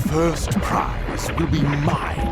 First prize will be mine.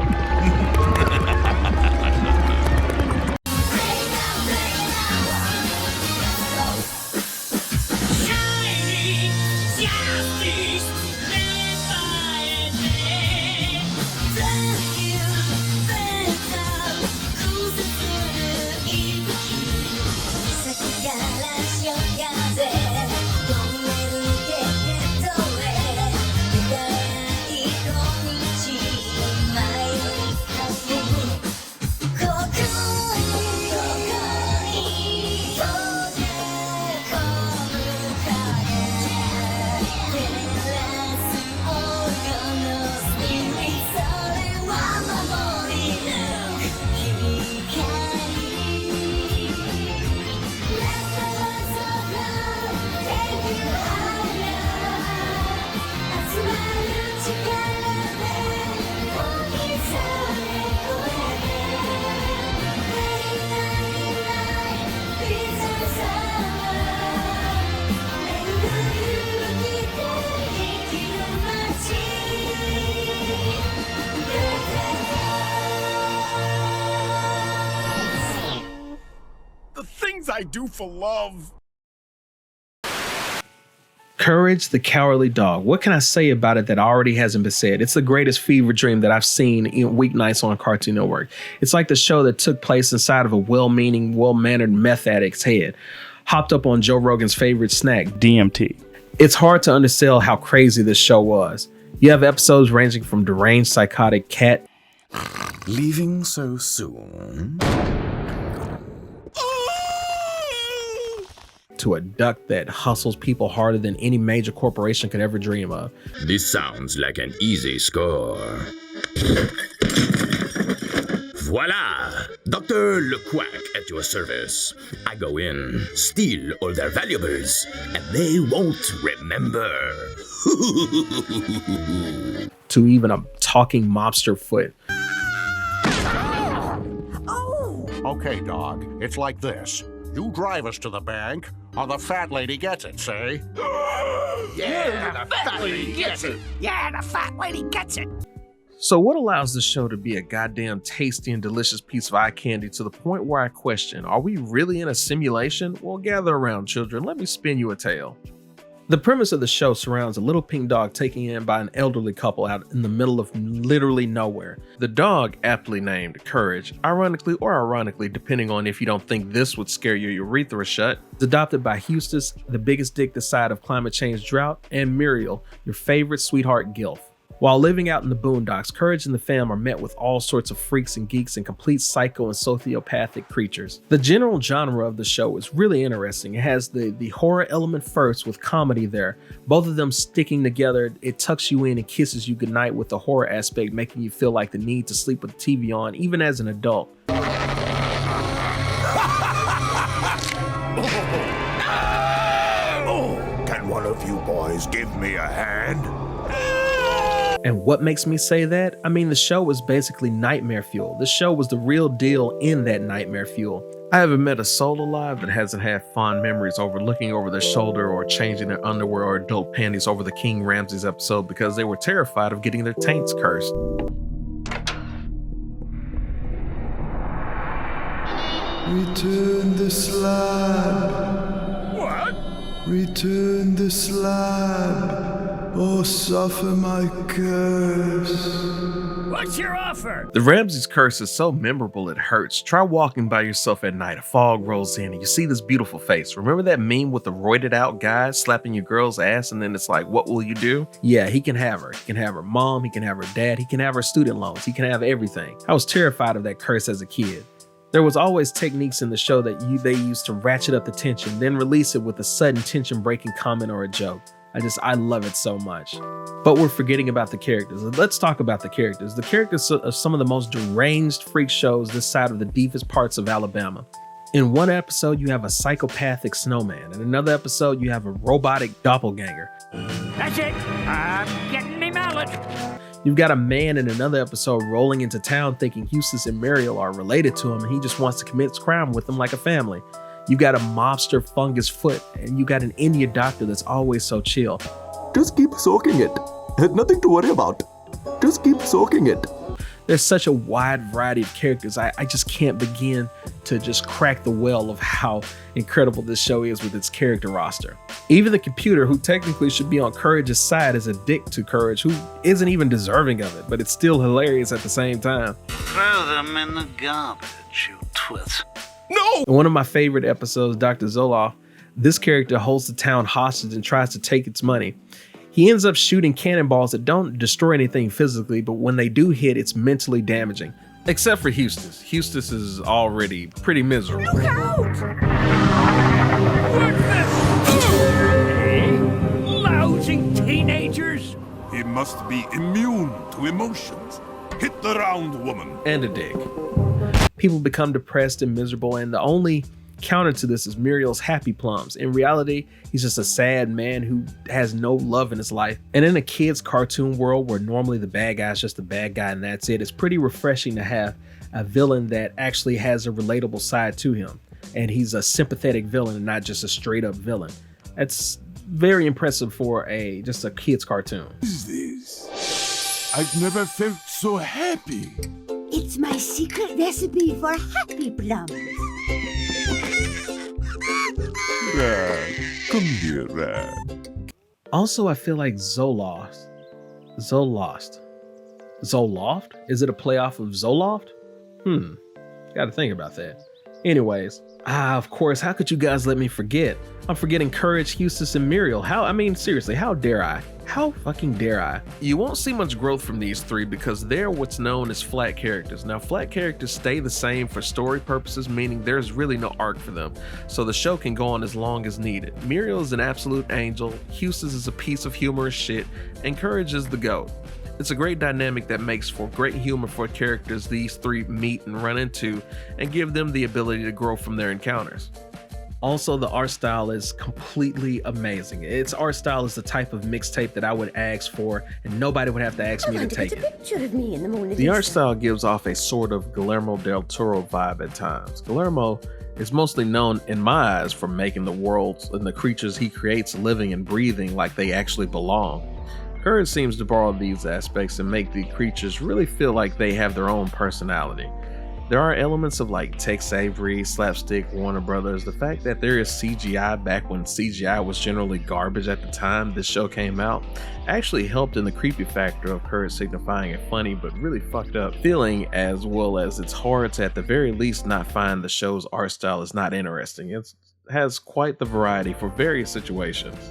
I do for love. Courage the Cowardly Dog. What can I say about it that already hasn't been said? It's the greatest fever dream that I've seen in weeknights on Cartoon Network. It's like the show that took place inside of a well-meaning, well-mannered meth addict's head. Hopped up on Joe Rogan's favorite snack, DMT. It's hard to undersell how crazy this show was. You have episodes ranging from deranged psychotic cat Leaving so soon? to a duck that hustles people harder than any major corporation could ever dream of. This sounds like an easy score. Voila! Dr. Le Quack at your service. I go in, steal all their valuables, and they won't remember. To even a talking mobster foot. Okay, dog, it's like this. You drive us to the bank, or the fat lady gets it, see? Yeah, the fat lady gets it. Yeah, the fat lady gets it. So what allows the show to be a goddamn tasty and delicious piece of eye candy to the point where I question, are we really in a simulation? Well, gather around, children. Let me spin you a tale. The premise of the show surrounds a little pink dog taken in by an elderly couple out in the middle of literally nowhere. The dog, aptly named Courage, ironically or ironically, depending on if you don't think this would scare your urethra shut, is adopted by Hustis, the biggest dick this side of climate change drought, and Muriel, your favorite sweetheart gilf. While living out in the boondocks, Courage and the fam are met with all sorts of freaks and geeks and complete psycho and sociopathic creatures. The general genre of the show is really interesting. It has the horror element first with comedy there. Both of them sticking together, it tucks you in and kisses you goodnight with the horror aspect, making you feel like the need to sleep with the TV on, even as an adult. Can one of you boys give me a hand? And what makes me say that? I mean, the show was basically nightmare fuel. The show was the real deal in that nightmare fuel. I haven't met a soul alive that hasn't had fond memories over looking over their shoulder or changing their underwear or adult panties over the King Ramses episode because they were terrified of getting their taints cursed. Return the slab. What? Return the slab, or suffer my curse. What's your offer? The Ramses curse is so memorable it hurts. Try walking by yourself at night, a fog rolls in, and you see this beautiful face. Remember that meme with the roided out guy slapping your girl's ass and then it's like, what will you do? Yeah, he can have her. He can have her mom, he can have her dad, he can have her student loans, he can have everything. I was terrified of that curse as a kid. There was always techniques in the show that they used to ratchet up the tension, then release it with a sudden tension-breaking comment or a joke. I love it so much. But we're forgetting about the characters. Let's talk about the characters. The characters are some of the most deranged freak shows this side of the deepest parts of Alabama. In one episode, you have a psychopathic snowman. In another episode, you have a robotic doppelganger. That's it. I'm getting me mallet. You've got a man in another episode rolling into town thinking Eustace and Muriel are related to him and he just wants to commit crime with them like a family. You got a mobster fungus foot, and you got an Indian doctor that's always so chill. Just keep soaking it. Nothing to worry about. Just keep soaking it. There's such a wide variety of characters. I just can't begin to just crack the well of how incredible this show is with its character roster. Even the computer, who technically should be on Courage's side, is a dick to Courage, who isn't even deserving of it, but it's still hilarious at the same time. Throw them in the garbage, you twit. No! In one of my favorite episodes, Dr. Zoloff, this character holds the town hostage and tries to take its money. He ends up shooting cannonballs that don't destroy anything physically, but when they do hit, it's mentally damaging. Except for Eustace. Eustace is already pretty miserable. Look out! Lousy teenagers! He must be immune to emotions. Hit the round, woman. And a dick. People become depressed and miserable, and the only counter to this is Muriel's happy plums. In reality, he's just a sad man who has no love in his life. And in a kid's cartoon world where normally the bad guy's just a bad guy and that's it, it's pretty refreshing to have a villain that actually has a relatable side to him. And he's a sympathetic villain and not just a straight up villain. That's very impressive for just a kid's cartoon. What is this? I've never felt so happy. It's my secret recipe for happy plums. Come here, Also, I feel like Zoloft? Is it a playoff of Zoloft? Gotta think about that. Anyways, of course, how could you guys let me forget? I'm forgetting Courage, Eustace, and Muriel. Seriously, how dare I? How fucking dare I? You won't see much growth from these three because they're what's known as flat characters. Now, flat characters stay the same for story purposes, meaning there's really no arc for them, so the show can go on as long as needed. Muriel is an absolute angel, Eustace is a piece of humorous shit, and Courage is the GOAT. It's a great dynamic that makes for great humor for characters these three meet and run into, and give them the ability to grow from their encounters. Also, the art style is completely amazing. Its art style is the type of mixtape that I would ask for, and nobody would have to ask me to take it. The art style gives off a sort of Guillermo del Toro vibe at times. Guillermo is mostly known in my eyes for making the worlds and the creatures he creates living and breathing like they actually belong. Courage seems to borrow these aspects and make the creatures really feel like they have their own personality. There are elements of like Tex Avery, slapstick, Warner Brothers. The fact that there is CGI back when CGI was generally garbage at the time this show came out actually helped in the creepy factor of Courage signifying a funny but really fucked up feeling, as well as it's hard to at the very least not find the show's art style is not interesting. It has quite the variety for various situations.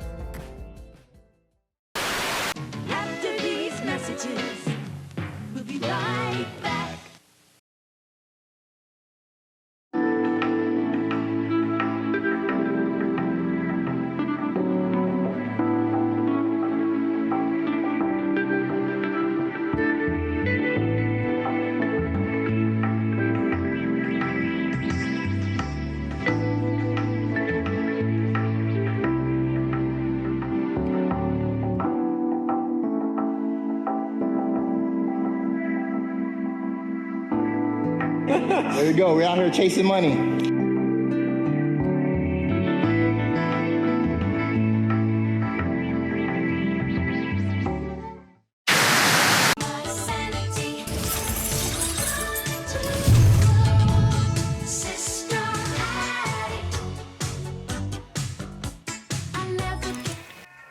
After these messages, we'll be right back. There we go. We're out here chasing money.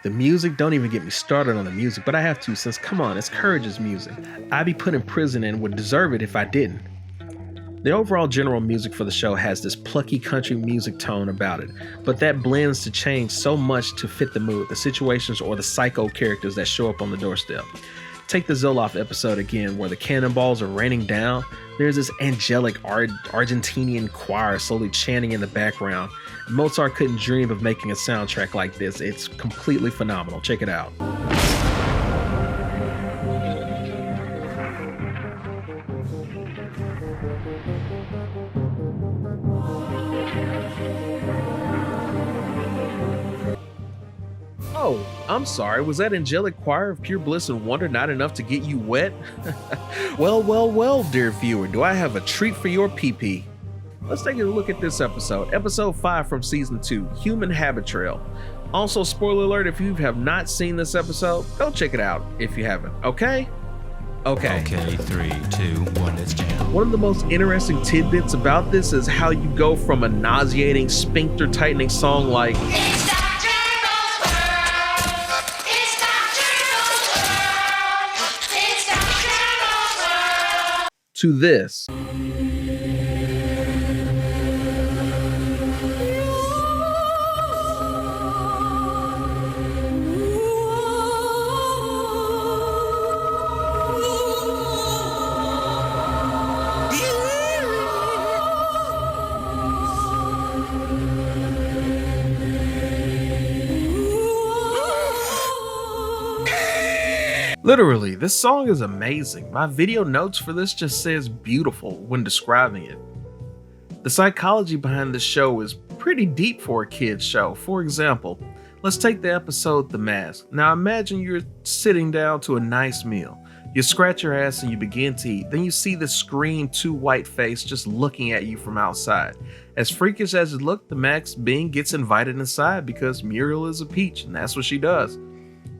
The music, don't even get me started on the music, but I have to since, come on, it's Courage's music. I'd be put in prison and would deserve it if I didn't. The overall general music for the show has this plucky country music tone about it, but that blends to change so much to fit the mood, the situations, or the psycho characters that show up on the doorstep. Take the Zoloft episode again, where the cannonballs are raining down. There's this angelic Argentinian choir slowly chanting in the background. Mozart couldn't dream of making a soundtrack like this. It's completely phenomenal. Check it out. Oh, I'm sorry, was that angelic choir of pure bliss and wonder not enough to get you wet? Well, dear viewer, do I have a treat for your pee-pee? Let's take a look at this episode. Episode 5 from Season 2, Human Habit Trail. Also, spoiler alert, if you have not seen this episode, go check it out if you haven't, okay? Okay, 3, 2, 1, let's jam. One of the most interesting tidbits about this is how you go from a nauseating, sphincter-tightening song like to this. Literally, this song is amazing. My video notes for this just says beautiful when describing it. The psychology behind this show is pretty deep for a kid's show. For example, let's take the episode The Mask. Now imagine you're sitting down to a nice meal. You scratch your ass and you begin to eat. Then you see the screamed too white face just looking at you from outside. As freakish as it looked, the masked being gets invited inside because Muriel is a peach and that's what she does.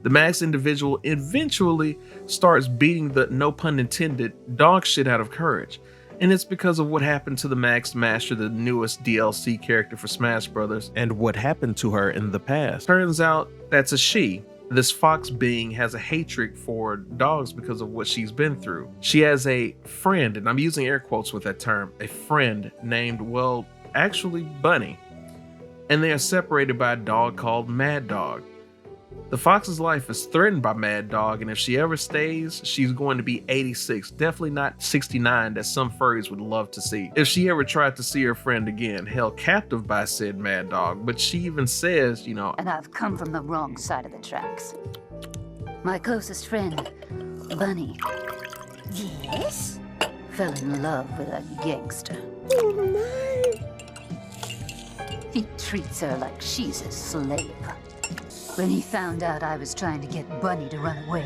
The masked individual eventually starts beating the, no pun intended, dog shit out of Courage. And it's because of what happened to the Masked Master, the newest DLC character for Smash Bros., and what happened to her in the past. Turns out that's a she. This fox being has a hatred for dogs because of what she's been through. She has a friend, and I'm using air quotes with that term, a friend named, well, actually Bunny. And they are separated by a dog called Mad Dog. The fox's life is threatened by Mad Dog, and if she ever stays, she's going to be 86, definitely not 69 that some furries would love to see. If she ever tried to see her friend again, held captive by said Mad Dog, but she even says, you know, and I've come from the wrong side of the tracks. My closest friend, Bunny. Yes? Fell in love with a gangster. He treats her like she's his slave. When he found out I was trying to get Bunny to run away,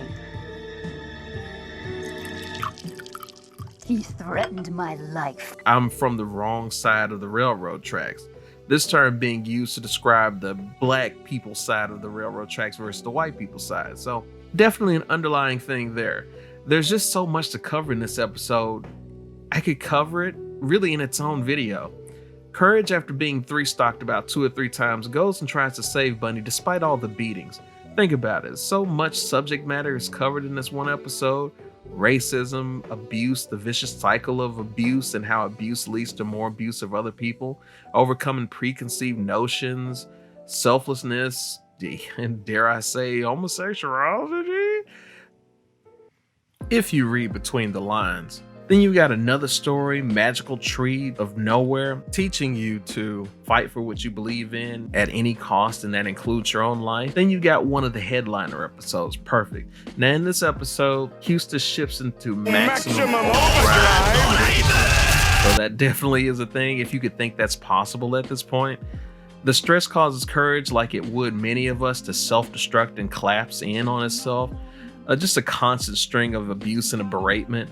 he threatened my life. I'm from the wrong side of the railroad tracks. This term being used to describe the black people's side of the railroad tracks versus the white people's side. So definitely an underlying thing there. There's just so much to cover in this episode. I could cover it really in its own video. Courage, after being 3-stocked about 2 or 3 times, goes and tries to save Bunny despite all the beatings. Think about it, so much subject matter is covered in this one episode. Racism, abuse, the vicious cycle of abuse and how abuse leads to more abuse of other people, overcoming preconceived notions, selflessness, and dare I say homosexuality? If you read between the lines. Then you got another story, magical tree of nowhere, teaching you to fight for what you believe in at any cost, and that includes your own life. Then you got one of the headliner episodes, perfect. Now in this episode, Houston ships into maximum overdrive. So that definitely is a thing, if you could think that's possible at this point. The stress causes Courage, like it would many of us, to self-destruct and collapse in on itself. Just a constant string of abuse and a beratement.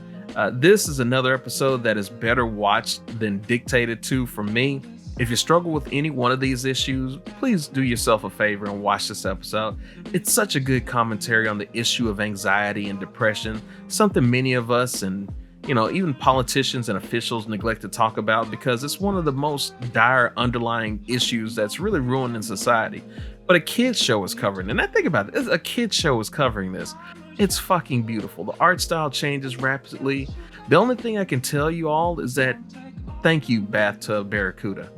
This is another episode that is better watched than dictated to from me. If you struggle with any one of these issues, please do yourself a favor and watch this episode. It's such a good commentary on the issue of anxiety and depression, something many of us and, you know, even politicians and officials neglect to talk about because it's one of the most dire underlying issues that's really ruining society. But a kid's show is covering it. And I think about it, a kid's show is covering this. It's fucking beautiful. The art style changes rapidly. The only thing I can tell you all is that thank you, Bathtub Barracuda.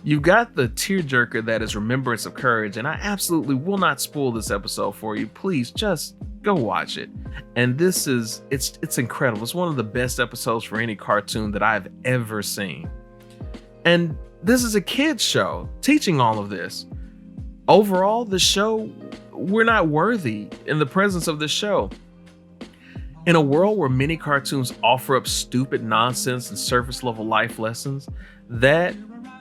You've got the tearjerker that is Remembrance of Courage, and I absolutely will not spoil this episode for you. Please just go watch it. And this is, it's incredible. It's one of the best episodes for any cartoon that I've ever seen. And this is a kid's show teaching all of this. Overall, the show, we're not worthy in the presence of this show. In a world where many cartoons offer up stupid nonsense and surface level life lessons that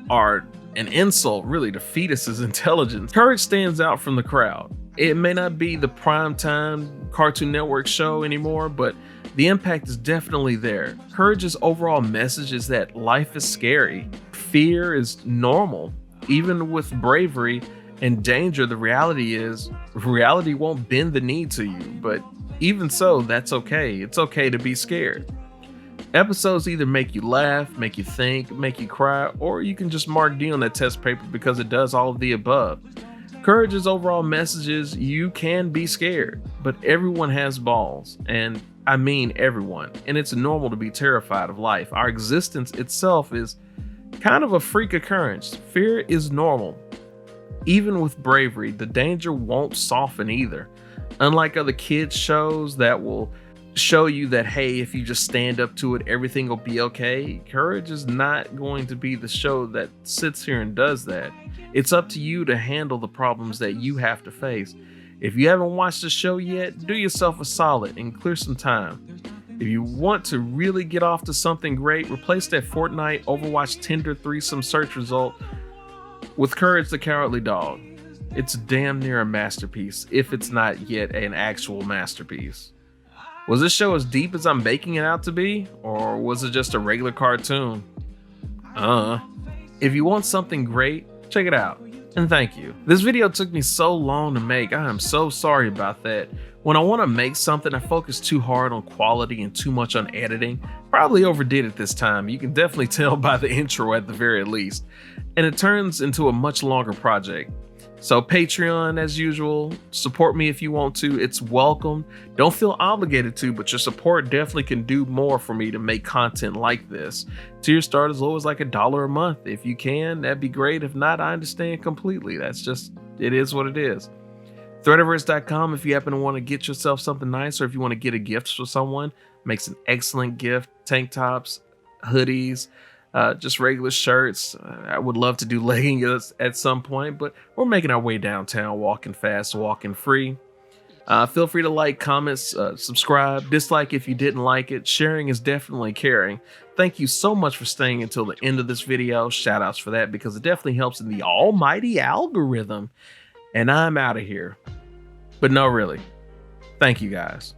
are an insult really to Fetus's intelligence. Courage stands out from the crowd. It may not be the primetime Cartoon Network show anymore, but the impact is definitely there. Courage's overall message is that life is scary. Fear is normal. Even with bravery and danger, the reality is, reality won't bend the knee to you, but even so, that's okay. It's okay to be scared. Episodes either make you laugh, make you think, make you cry, or you can just mark D on that test paper because it does all of the above. Courage's overall message is you can be scared, but everyone has balls, and I mean everyone, and it's normal to be terrified of life. Our existence itself is kind of a freak occurrence. Fear is normal. Even with bravery, the danger won't soften either. Unlike other kids shows that will show you that, hey, if you just stand up to it, everything will be okay. Courage is not going to be the show that sits here and does that. It's up to you to handle the problems that you have to face. If you haven't watched the show yet, do yourself a solid and clear some time. If you want to really get off to something great, replace that Fortnite, Overwatch, Tinder threesome search result with Courage the Cowardly Dog. It's damn near a masterpiece, if it's not yet an actual masterpiece. Was this show as deep as I'm making it out to be? Or was it just a regular cartoon? If you want something great, check it out. And thank you. This video took me so long to make. I am so sorry about that. When I want to make something, I focus too hard on quality and too much on editing. Probably overdid it this time. You can definitely tell by the intro at the very least. And it turns into a much longer project. So Patreon, as usual, support me if you want to. It's welcome. Don't feel obligated to, but your support definitely can do more for me to make content like this. Tiers start as low as like $1 a month. If you can, that'd be great. If not, I understand completely. That's just, it is what it is. Threadiverse.com if you happen to want to get yourself something nice, or if you want to get a gift for someone, makes an excellent gift. Tank tops, hoodies, just regular shirts. I would love to do leggings at some point, but we're making our way downtown, walking fast, walking free. Feel free to like, comment, subscribe, dislike if you didn't like it. Sharing is definitely caring. Thank you so much for staying until the end of this video. Shout outs for that because it definitely helps in the almighty algorithm. And I'm out of here. But no, really. Thank you guys.